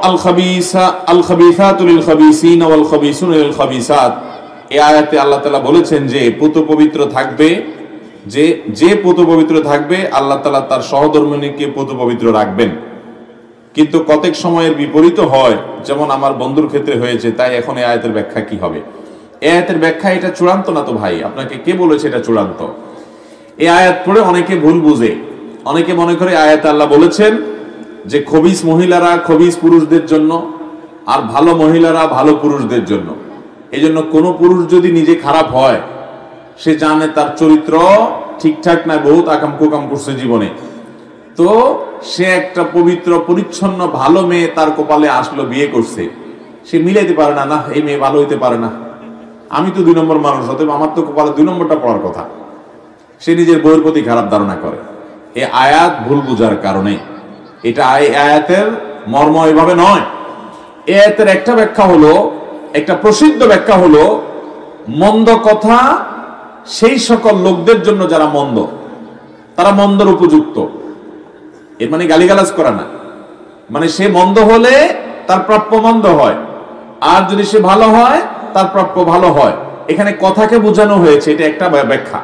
এই আয়াতে আল্লাহ তাআলা বলেছেন যে পুত পবিত্র থাকবে, যে পুত পবিত্র থাকবে আল্লাহ তাআলা তার সহধর্মিণীকে পুত পবিত্র রাখবেন। কিন্তু কতক সময়ের বিপরীত হয়, যেমন আমার বন্ধুর ক্ষেত্রে হয়েছে। তাই এখন এই আয়াতের ব্যাখ্যা কি হবে? এই আয়াতের ব্যাখ্যা এটা চূড়ান্ত না তো ভাই, আপনাকে কে বলেছে এটা চূড়ান্ত? এই আয়াত পড়ে অনেকে ভুল বুঝে, অনেকে মনে করে আয়াতে আল্লাহ বলেছেন যে খবিস মহিলারা খবিস পুরুষদের জন্য, আর ভালো মহিলারা ভালো পুরুষদের জন্য। এই জন্য কোনো পুরুষ যদি নিজে খারাপ হয়, সে জানে তার চরিত্র ঠিকঠাক না, বহুত আকাম কুকাম করছে জীবনে, তো সে একটা পবিত্র পরিচ্ছন্ন ভালো মেয়ে তার কপালে আসলো, বিয়ে করছে, সে মিলাইতে পারে না, না এই মেয়ে ভালো হইতে পারে না, আমি তো 2 নম্বর মানুষ, অতএব আমার তো কপালে 2 নম্বরটা পড়ার কথা। সে নিজের বউয়ের প্রতি খারাপ ধারণা করে। এই আয়াত ভুল বুঝার কারণে, এটা আয়াতের মর্ম এভাবে নয়। এই আয়াতের একটা ব্যাখ্যা হলো, একটা প্রসিদ্ধ ব্যাখ্যা হলো, মন্দ কথা সেই সকল লোকদের জন্য যারা মন্দ, তারা মন্দর উপযুক্ত। এর মানে গালিগালাজ করা না, মানে সে মন্দ হলে তার প্রাপ্য মন্দ হয়, আর যদি সে ভালো হয় তার প্রাপ্য ভালো হয়। এখানে কথাকে বোঝানো হয়েছে, এটা একটা ব্যাখ্যা।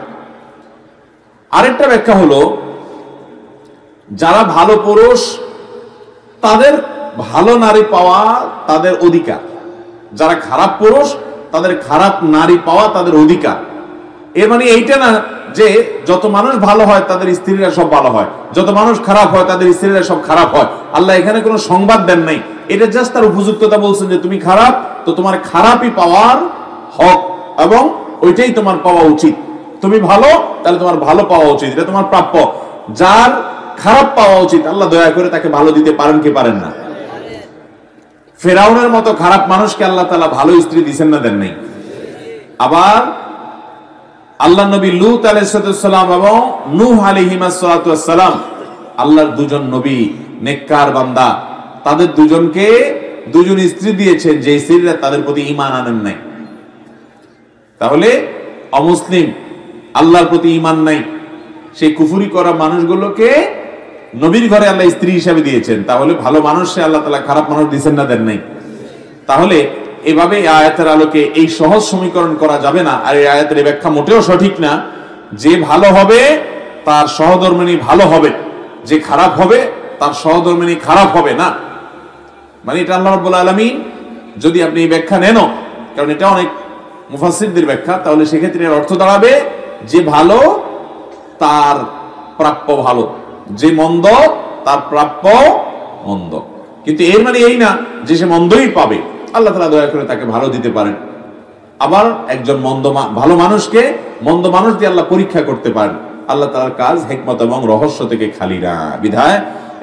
আরেকটা ব্যাখ্যা হলো, যারা ভালো পুরুষ তাদের ভালো নারী পাওয়া তাদের অধিকার, যারা খারাপ পুরুষ তাদের খারাপ নারী পাওয়া তাদের অধিকার। এর মানে এইটা না যে যত মানুষ ভালো হয় তাদের স্ত্রীরা সব ভালো হয়, যত মানুষ খারাপ হয় তাদের স্ত্রীরা সব খারাপ হয়। আল্লাহ এখানে কোনো সংবাদ দেন নাই, এটা জাস্ট তার উপযুক্ততা বলছেন যে তুমি খারাপ, তো তোমার খারাপই পাওয়ার হক এবং ওইটাই তোমার পাওয়া উচিত। তুমি ভালো, তাহলে তোমার ভালো পাওয়া উচিত, এটা তোমার প্রাপ্য। যার খারাপ পাওয়া উচিত, আল্লাহ দয়া করে তাকে ভালো দিতে পারেন কি পারেন না? ফেরাউনের মতো খারাপ মানুষকে আল্লাহ তাআলা ভালো স্ত্রী দিবেন না, দেন নাই। আবার আল্লাহ নবী লূত আলাইহিস সালাম এবং নূহ আলাইহিস সালাম, আল্লাহর 2 জন নবী নেককার বান্দা, তাদের 2 জনকে 2 জন স্ত্রী দিয়েছেন যে স্ত্রীরা তাদের প্রতি ঈমান আনেন নাই। তাহলে অমুসলিম, আল্লাহর প্রতি ঈমান নাই, সেই কুফরি করা মানুষগুলোকে নবীর ঘরে আল্লাহ স্ত্রী হিসেবে দিয়েছেন। তাহলে ভালো মানুষে আল্লাহ তাআলা খারাপ মানুষ দিবেন না, দেন নাই? তাহলে এভাবে এই আয়াতের আলোকে এই সহজ সমীকরণ করা যাবে না। আর এই আয়াতের ব্যাখ্যা মোটেও সঠিক না যে ভালো হবে তার সহধর্মিণী ভালো হবে, যে খারাপ হবে তার সহধর্মিণী খারাপ হবে না। মানে এটা আল্লাহ রাব্বুল আলামিন, যদি আপনি এই ব্যাখ্যা নেন, কারণ এটা অনেক মুফাসসিরদের ব্যাখ্যা, তাহলে সেক্ষেত্রে এর অর্থ দাঁড়াবে যে ভালো তার প্রাপ্য ভালো, যে মন্দ তার প্রাপ্য মন্দ। কিন্তু এর মানে এই না যে সে মন্দই পাবে, আল্লাহ তাআলা দয়া করে তাকে ভালো দিতে পারেন। আবার একজন ভালো মানুষকে মন্দ মানুষ দিয়ে আল্লাহ পরীক্ষা করতে পারেন। আল্লাহ তাআলার কাজ হিকমত এবং রহস্য থেকে খালি না, বিধায়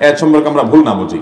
এর সম্পর্কে আমরা ভুল না বুঝি।